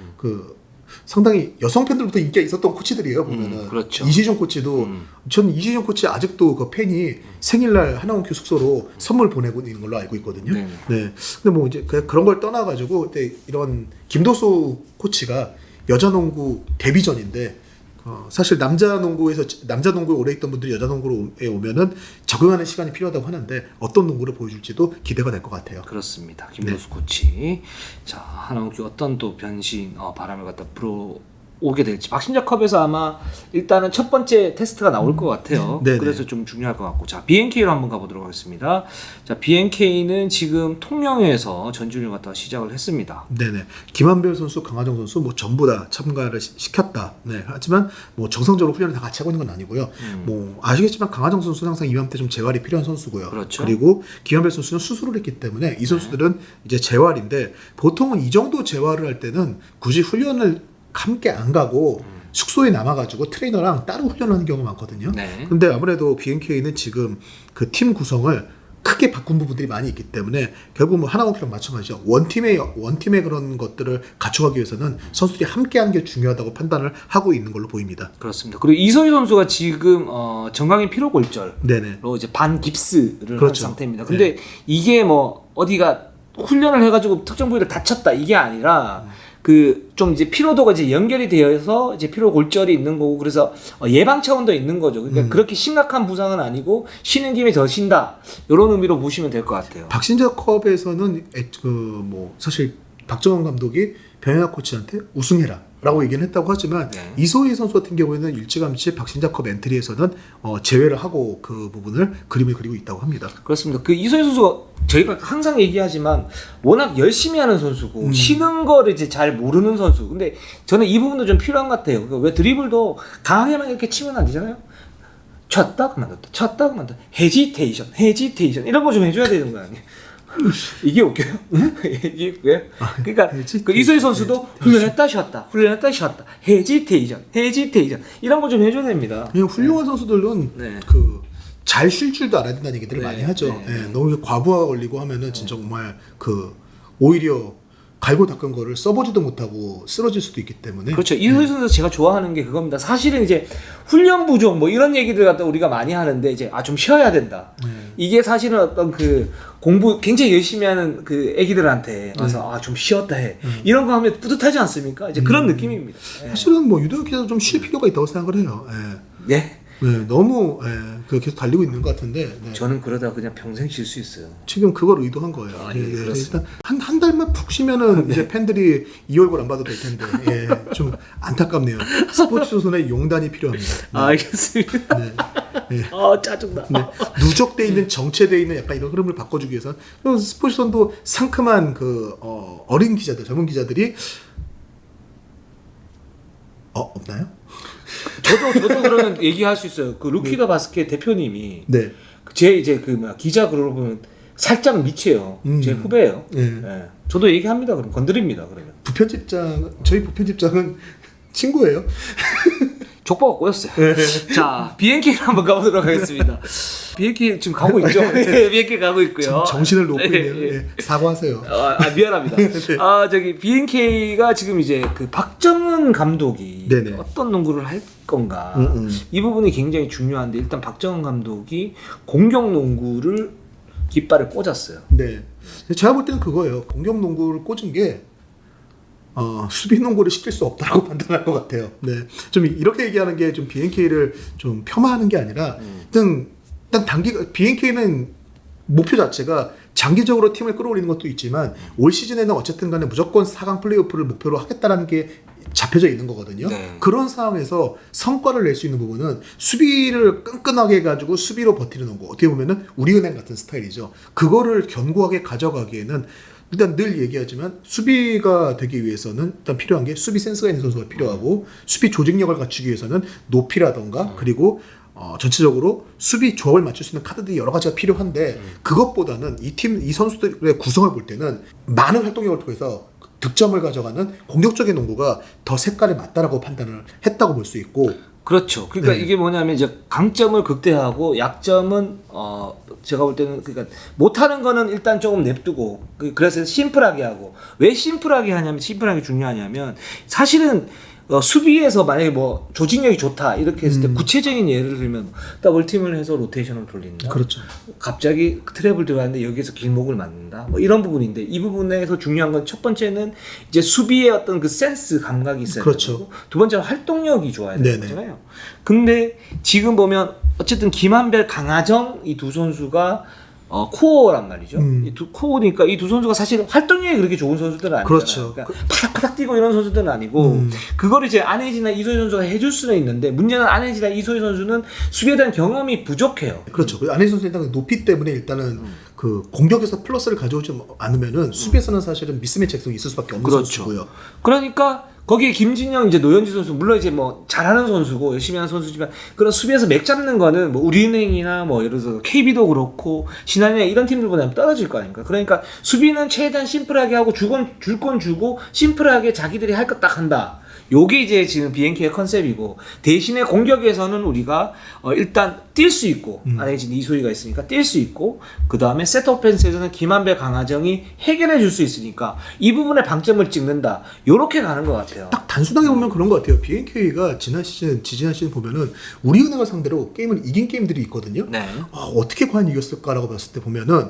상당히 여성 팬들부터 인기가 있었던 코치들이에요. 보면은 그렇죠. 이시종 코치도 전 이시종 코치 아직도 그 팬이 생일날 하나원큐 숙소로 선물 보내고 있는 걸로 알고 있거든요. 네. 근데 뭐 이제 그런 걸 떠나가지고 그때 이런 김도수 코치가 여자농구 데뷔전인데 사실 남자농구에 오래 있던 분들이 여자농구에 오면은 적응하는 시간이 필요하다고 하는데 어떤 농구를 보여줄지도 기대가 될 것 같아요. 그렇습니다. 김도수 코치. 자, 하나원큐 어떤 또 변신 바람을 갖다 불어오게 될지 박신자컵에서 아마 일단은 첫 번째 테스트가 나올 것 같아요. 네네. 그래서 좀 중요할 것 같고. 자, BNK로 한번 가보도록 하겠습니다. 자, BNK는 지금 통영에서 전주를 갖다 시작을 했습니다. 네네. 김한별 선수, 강하정 선수 뭐 전부 다 참가를 시켰다. 네. 하지만 뭐 정상적으로 훈련을 다 같이 하고 있는 건 아니고요. 뭐 아시겠지만 강하정 선수는 항상 이맘때 좀 재활이 필요한 선수고요. 그렇죠. 그리고 김한별 선수는 수술을 했기 때문에 이 선수들은 이제 재활인데 보통은 이 정도 재활을 할 때는 굳이 훈련을 함께 안 가고 숙소에 남아가지고 트레이너랑 따로 훈련하는 경우가 많거든요. 네. 근데 아무래도 BNK는 지금 그 팀 구성을 크게 바꾼 부분들이 많이 있기 때문에 결국 뭐 하나원큐랑 마찬가지죠. 원팀의 그런 것들을 갖춰가기 위해서는 선수들이 함께하는 게 중요하다고 판단을 하고 있는 걸로 보입니다. 그렇습니다. 그리고 이소희 선수가 지금 정강이 피로 골절로 네네. 이제 반 깁스를 그렇죠. 한 상태입니다. 근데 이게 뭐 어디가 훈련을 해가지고 특정 부위를 다쳤다 이게 아니라 그 좀 이제 피로도가 이제 연결이 되어서 이제 피로 골절이 있는 거고 그래서 예방 차원도 있는 거죠. 그러니까 그렇게 심각한 부상은 아니고 쉬는 김에 더 쉰다 이런 의미로 보시면 될 것 같아요. 박신자컵에서는 뭐 사실 박정원 감독이 변현아 코치한테 우승해라. 라고 얘기는 했다고 하지만 네. 이소희 선수 같은 경우에는 일찌감치 박신자컵 엔트리에서는 제외를 하고 그 부분을 그림을 그리고 있다고 합니다. 그렇습니다. 그 이소희 선수가 저희가 항상 얘기하지만 워낙 열심히 하는 선수고 쉬는 거를 이제 잘 모르는 선수. 근데 저는 이 부분도 좀 필요한 것 같아요. 왜 드리블도 강하게만 이렇게 치면 안 되잖아요. 쳤다 그만뒀다 쳤다 그만뒀다 헤지테이션 이런 거 좀 해줘야 되는 거 아니에요? 이게 웃겨요? 이게 왜? 그러니까 그 이소희 선수도 훈련했다 쉬었다 헤지테이션 이런 거 좀 해줘야 됩니다. 그냥 훌륭한 선수들은 네. 그 잘 쉴 줄도 알아야 된다는 얘기들을 네. 많이 하죠. 네. 예, 너무 과부하가 걸리고 하면은 진짜 정말 그 오히려 갈고 닦은 거를 써보지도 못하고 쓰러질 수도 있기 때문에. 그렇죠. 이소희 선수 제가 좋아하는 게 그겁니다. 사실은 이제 훈련 부족 뭐 이런 얘기들 갖다 우리가 많이 하는데 이제 좀 쉬어야 된다. 이게 사실은 어떤 그 공부 굉장히 열심히 하는 그 애기들한테 와서 좀 쉬었다 해. 이런 거 하면 뿌듯하지 않습니까? 이제 그런 느낌입니다. 예. 사실은 뭐 유도 기자도 좀 쉴 필요가 있다고 생각을 해요. 예. 네. 네, 너무 그렇게 계속 달리고 있는 것 같은데 네. 저는 그러다 그냥 평생 쉴 수 있어요. 지금 그걸 의도한 거예요. 아, 예, 그렇습니다. 일단 한 달만 푹 쉬면은 이제 팬들이 이 얼굴 안 봐도 될 텐데 좀 안타깝네요. 스포츠 조선의 용단이 필요합니다. 네. 알겠습니다. 네. 네. 짜증나. 네. 누적돼 있는 정체돼 있는 약간 이런 흐름을 바꿔주기 위해서 스포츠선도 상큼한 그 어린 기자들, 젊은 기자들이 없나요? 저도 그러면 얘기할 수 있어요. 그 루키더 바스켓 대표님이 네. 제 이제 그 기자 그룹을 보면 살짝 미치예요. 제 후배예요. 네. 예. 저도 얘기합니다. 그럼 건드립니다. 그러면 저희 부편집장은 친구예요. 족보가 꼬였어요. 자, BNK를 한번 가보도록 하겠습니다. BNK 지금 가고 있죠? BNK 가고 있고요. 정신을 놓고 있네요. 사과하세요. 미안합니다. 저기 BNK가 지금 이제 그 박정은 감독이 네네. 어떤 농구를 할 건가 이 부분이 굉장히 중요한데 일단 박정은 감독이 공격 농구를 깃발을 꽂았어요. 네. 제가 볼 때는 그거예요. 공격 농구를 꽂은 게 수비 농구를 시킬 수 없다고 판단할 것 같아요. 네. 좀 이렇게 얘기하는 게 좀 BNK를 좀 폄하하는 게 아니라 일단 BNK는 목표 자체가 장기적으로 팀을 끌어올리는 것도 있지만 올 시즌에는 어쨌든 간에 무조건 4강 플레이오프를 목표로 하겠다라는 게 잡혀져 있는 거거든요. 네. 그런 상황에서 성과를 낼 수 있는 부분은 수비를 끈끈하게 해가지고 수비로 버티는 농구. 어떻게 보면은 우리은행 같은 스타일이죠. 그거를 견고하게 가져가기에는 일단 늘 얘기하지만 수비가 되기 위해서는 일단 필요한 게 수비 센스가 있는 선수가 필요하고 수비 조직력을 갖추기 위해서는 높이라던가 그리고 전체적으로 수비 조합을 맞출 수 있는 카드들이 여러 가지가 필요한데 그것보다는 이 선수들의 구성을 볼 때는 많은 활동력을 통해서 득점을 가져가는 공격적인 농구가 더 색깔에 맞다라고 판단을 했다고 볼 수 있고 그렇죠. 그러니까 네. 이게 뭐냐면 이제 강점을 극대화하고 약점은 제가 볼 때는 그러니까 못하는 거는 일단 조금 냅두고 그래서 심플하게 하고 왜 심플하게 하냐면 심플하게 중요하냐면 사실은 수비에서 만약에 뭐 조직력이 좋다 이렇게 했을 때 구체적인 예를 들면 더블팀을 해서 로테이션을 돌린다. 그렇죠. 갑자기 트랩을 들어갔는데 여기서 길목을 맞는다. 뭐 이런 부분인데 이 부분에서 중요한 건 첫 번째는 이제 수비의 어떤 그 센스 감각이 있어야 그렇죠. 되고 두 번째는 활동력이 좋아야 되는 네네. 거잖아요. 근데 지금 보면 어쨌든 김한별, 강하정 이 두 선수가 코어란 말이죠. 이 두 코어니까 이 두 선수가 사실 활동력이 그렇게 좋은 선수들은 아니잖아요. 그렇죠. 그러니까 파닥파닥 뛰고 이런 선수들은 아니고 그거를 이제 안혜지나 이소희 선수가 해줄 수는 있는데 문제는 안혜지나 이소희 선수는 수비에 대한 경험이 부족해요. 그렇죠. 안혜 선수 일단 높이 때문에 일단은 그 공격에서 플러스를 가져오지 않으면은 수비에서는 사실은 미스매치 작성이 있을 수밖에 없는 그렇죠. 선수고요. 그러니까 거기에 김진영, 이제 노현지 선수 물론 이제 뭐 잘하는 선수고 열심히 하는 선수지만 그런 수비에서 맥 잡는 거는 뭐 우리은행이나 뭐 예를 들어서 KB도 그렇고 신한은행 이런 팀들보다는 떨어질 거 아닙니까? 그러니까 수비는 최대한 심플하게 하고 줄 건 주고 심플하게 자기들이 할 것 딱 한다. 요게 이제 지금 BNK의 컨셉이고 대신에 공격에서는 우리가 일단 뛸 수 있고 안에 지금 이소희가 있으니까 뛸 수 있고 그 다음에 세트 오펜스에서는 김한별, 강하정이 해결해 줄 수 있으니까 이 부분에 방점을 찍는다. 요렇게 가는 것 같아요. 딱 단순하게 보면 그런 것 같아요. BNK가 지지난 시즌 보면은 우리은행을 상대로 게임을 이긴 게임들이 있거든요. 네. 어떻게 과연 이겼을까라고 봤을 때 보면은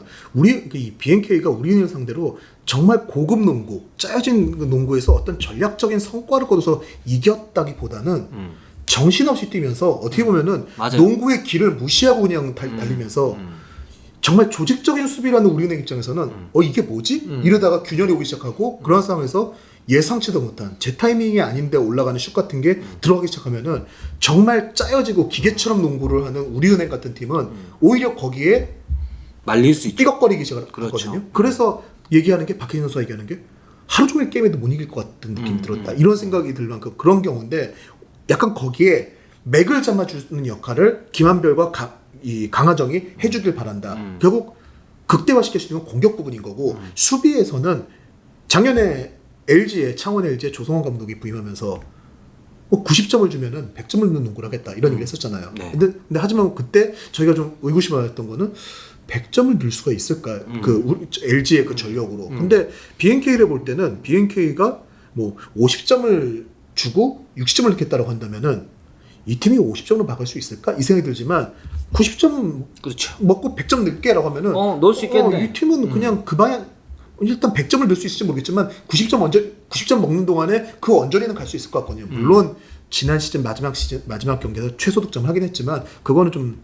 이 BNK가 우리은행을 상대로 정말 고급 농구, 짜여진 농구에서 어떤 전략적인 성과를 거둬서 이겼다기보다는 정신없이 뛰면서 어떻게 보면은 맞아요. 농구의 길을 무시하고 그냥 달리면서 정말 조직적인 수비라는 우리은행 입장에서는 이게 뭐지? 이러다가 균열이 오기 시작하고 그런 상황에서 예상치도 못한 제 타이밍이 아닌데 올라가는 슛 같은 게 들어가기 시작하면은 정말 짜여지고 기계처럼 농구를 하는 우리은행 같은 팀은 오히려 거기에 말릴 수 있죠. 삐걱거리기 시작하거든요. 그렇죠. 그래서 얘기하는 게 박혜진 선수가 얘기하는 게 하루 종일 게임에도 못 이길 것 같은 느낌이 들었다. 이런 생각이 들 만큼 그런 경우인데 약간 거기에 맥을 잡아주는 역할을 김한별과 이 강하정이 해주길 바란다. 결국 극대화시킬 수 있는 공격 부분인 거고 수비에서는 작년에 창원 LG의 조성원 감독이 부임하면서 90점을 주면은 100점을 넣는 농구를 하겠다 이런 얘기를 했었잖아요. 네. 근데 하지만 그때 저희가 좀 의구심을 했던 거는 100점을 넣을 수가 있을까? 그 LG의 그 전력으로. 근데 BNK를 볼 때는 BNK가 뭐 50점을 주고 60점을 넣겠다라고 한다면은 이 팀이 50점으로 막을 수 있을까? 이 생각이 들지만 90점 그렇죠. 먹고 100점 넣게라고 하면은 넣을 수 있겠네. 이 팀은 그냥 그 방향 일단 100점을 넣을 수 있을지 모르겠지만 90점 먹는 동안에 그 언저리는 갈 수 있을 것 같거든요. 물론 지난 시즌 마지막 경기에서 최소 득점 하긴 했지만 그거는 좀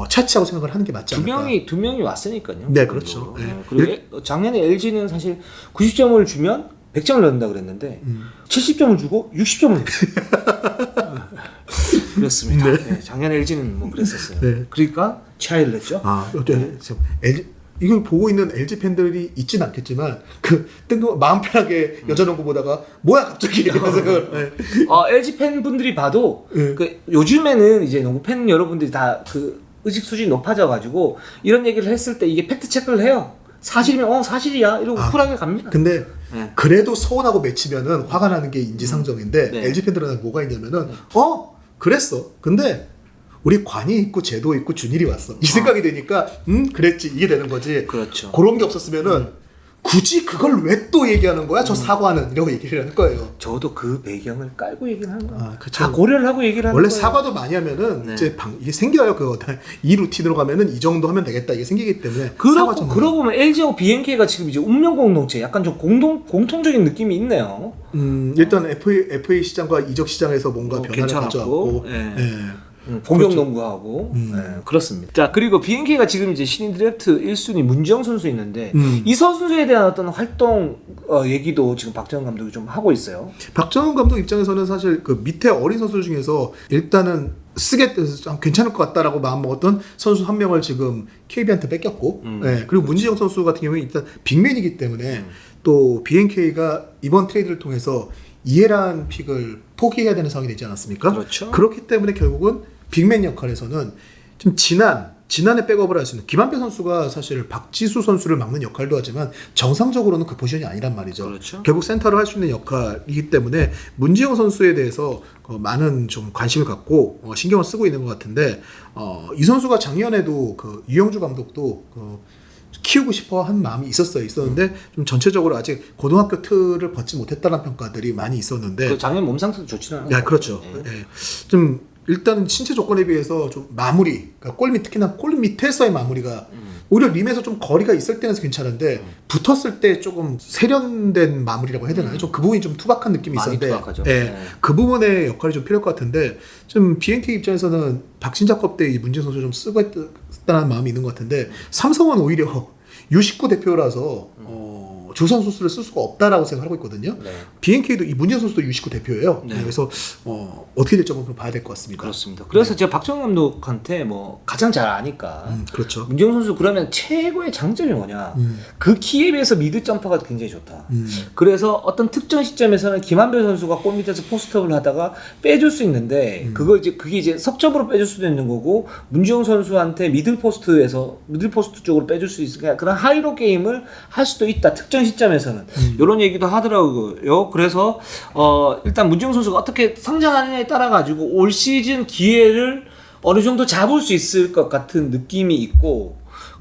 차치하고 생각을 하는 게 맞지 않을까. 두 명이 왔으니까요. 네, 그렇죠. 네. 그리고 작년에 LG는 사실 90점을 주면 100점을 넣는다 그랬는데 70점을 주고 60점을 넣었어요. 그렇습니다. 네. 네, 작년 LG는 뭐 그랬었어요. 네. 그러니까 차이를 냈죠. LG 이걸 보고 있는 LG 팬들이 있진 않겠지만 그 마음 편하게 여자농구 보다가 뭐야 갑자기 이런 생각을. 네. LG 팬분들이 봐도 네. 그 요즘에는 이제 농구 팬 여러분들이 다 그 의식 수준이 높아져가지고 이런 얘기를 했을 때 이게 팩트 체크를 해요. 사실이면 사실이야 이러고 쿨하게 갑니다. 근데 네. 그래도 서운하고 맺히면은 화가 나는 게 인지상정인데 네. LG 팬들은 뭐가 있냐면은 그랬어. 근데 우리 관이 있고 제도 있고 준일이 왔어. 이 생각이 되니까 그랬지 이게 되는 거지. 그렇죠. 그런 게 없었으면은 굳이 그걸 왜 또 얘기하는 거야? 저 사과는 이러고 얘기를 할 거예요. 저도 그 배경을 깔고 얘기를 하는 거예요. 그쵸. 다 고려를 하고 얘기를 하는 원래 거예요. 사과도 많이 하면은 네. 이제 이게 생겨요. 이 루틴으로 가면은 이 정도 하면 되겠다 이게 생기기 때문에. 그러고 보면 LG하고 BNK가 지금 이제 운명 공동체, 약간 좀 공통적인 느낌이 있네요. 일단 FA 시장과 이적 시장에서 뭔가 변화를 가져왔고. 네. 네. 공격 농구하고 그렇습니다. 자, 그리고 BNK가 지금 이제 신인 드래프트 1순위 문지영 선수 있는데 이 선수에 대한 어떤 활동 얘기도 지금 박정훈 감독이 좀 하고 있어요. 박정훈 감독 입장에서는 사실 그 밑에 어린 선수 중에서 일단은 괜찮을 것 같다라고 마음 먹었던 선수 한 명을 지금 KB한테 뺏겼고, 네. 그리고 문지영 선수 같은 경우에 일단 빅맨이기 때문에 또 BNK가 이번 트레이드를 통해서 이해란 픽을 포기해야 되는 상황이 되지 않았습니까? 그렇죠. 그렇기 때문에 결국은 빅맨 역할에서는 좀 지난해 백업을 할 수 있는 김한표 선수가 사실 박지수 선수를 막는 역할도 하지만 정상적으로는 그 포지션이 아니란 말이죠. 그렇죠. 결국 센터를 할 수 있는 역할이기 때문에 문지영 선수에 대해서 많은 좀 관심을 갖고 신경을 쓰고 있는 것 같은데 이 선수가 작년에도 그 유영주 감독도 키우고 싶어 한 마음이 있었는데 좀 전체적으로 아직 고등학교 틀을 벗지 못했다는 평가들이 많이 있었는데 작년 몸 상태도 좋지는 않아요. 네, 그렇죠. 네. 네. 좀 일단 신체 조건에 비해서 좀 마무리, 그러니까 특히나 골 밑에서의 마무리가 오히려 림에서 좀 거리가 있을 때는 괜찮은데 붙었을 때 조금 세련된 마무리라고 해야 되나요? 좀 그 부분이 좀 투박한 느낌이 많이 있었는데, 투박하죠. 네. 네. 그 부분의 역할이 좀 필요할 것 같은데 좀 BNK 입장에서는 박신자컵 때 이 문진 선수 좀 쓰고 했다는 마음이 있는 것 같은데 삼성은 오히려 U19 대표라서 조선 선수를 쓸 수가 없다라고 생각하고 있거든요. 네. BNK도 이 문진 선수도 U19 대표예요. 네. 그래서 어떻게 될지 한번 봐야 될 것 같습니다. 그렇습니다. 그래서 제가 박정훈 감독한테 뭐 가장 잘 아니까 그렇죠. 문지영 선수 그러면 최고의 장점이 뭐냐? 그 키에 비해서 미드 점퍼가 굉장히 좋다. 그래서 어떤 특정 시점에서는 김한별 선수가 골 밑에서 포스트업을 하다가 빼줄 수 있는데 그게 이제 석점으로 빼줄 수도 있는 거고 문지영 선수한테 미들 포스트 쪽으로 빼줄 수 있으니까 그런 하이로 게임을 할 수도 있다. 특정 시점에서는 이런 얘기도 하더라고요. 그래서 일단 문지영 선수가 어떻게 성장하느냐에 따라 가지고 올 시즌 기회를 어느 정도 잡을 수 있을 것 같은 느낌이 있고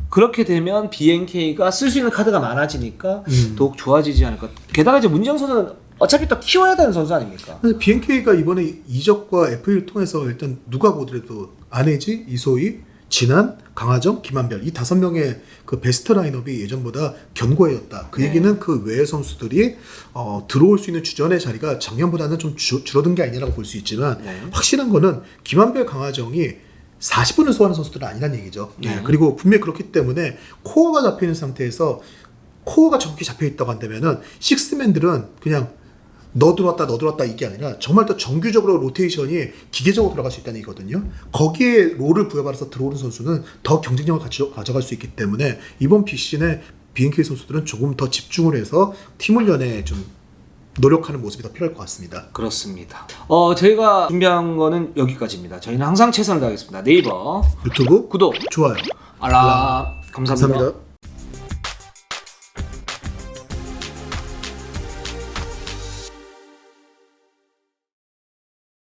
그렇게 되면 BNK가 쓸 수 있는 카드가 많아지니까 더욱 좋아지지 않을까. 게다가 이제 문지영 선수는 어차피 또 키워야 되는 선수 아닙니까? BNK가 이번에 이적과 FA를 통해서 일단 누가 보더라도 안혜지, 이소희, 진한, 강하정, 김한별 이 5명의 그 베스트 라인업이 예전보다 견고해졌다. 그 얘기는 그 외의 선수들이 들어올 수 있는 주전의 자리가 작년보다는 좀 줄어든 게 아니라고 볼 수 있지만 확실한 거는 김한별, 강하정이 40분을 소화하는 선수들은 아니란 얘기죠. 그리고 분명히 그렇기 때문에 코어가 잡혀 있는 상태에서 코어가 정확히 잡혀 있다고 한다면은 식스맨들은 그냥 너 들어왔다 이게 아니라 정말 더 정규적으로 로테이션이 기계적으로 들어갈 수 있다는 얘기거든요. 거기에 롤을 부여받아서 들어오는 선수는 더 경쟁력을 가져갈 수 있기 때문에 이번 비시즌에 BNK 선수들은 조금 더 집중을 해서 팀 훈련에 좀 노력하는 모습이 더 필요할 것 같습니다. 그렇습니다. 저희가 준비한 거는 여기까지입니다. 저희는 항상 최선을 다하겠습니다. 네이버 유튜브 구독, 좋아요, 알람 감사합니다. 감사합니다.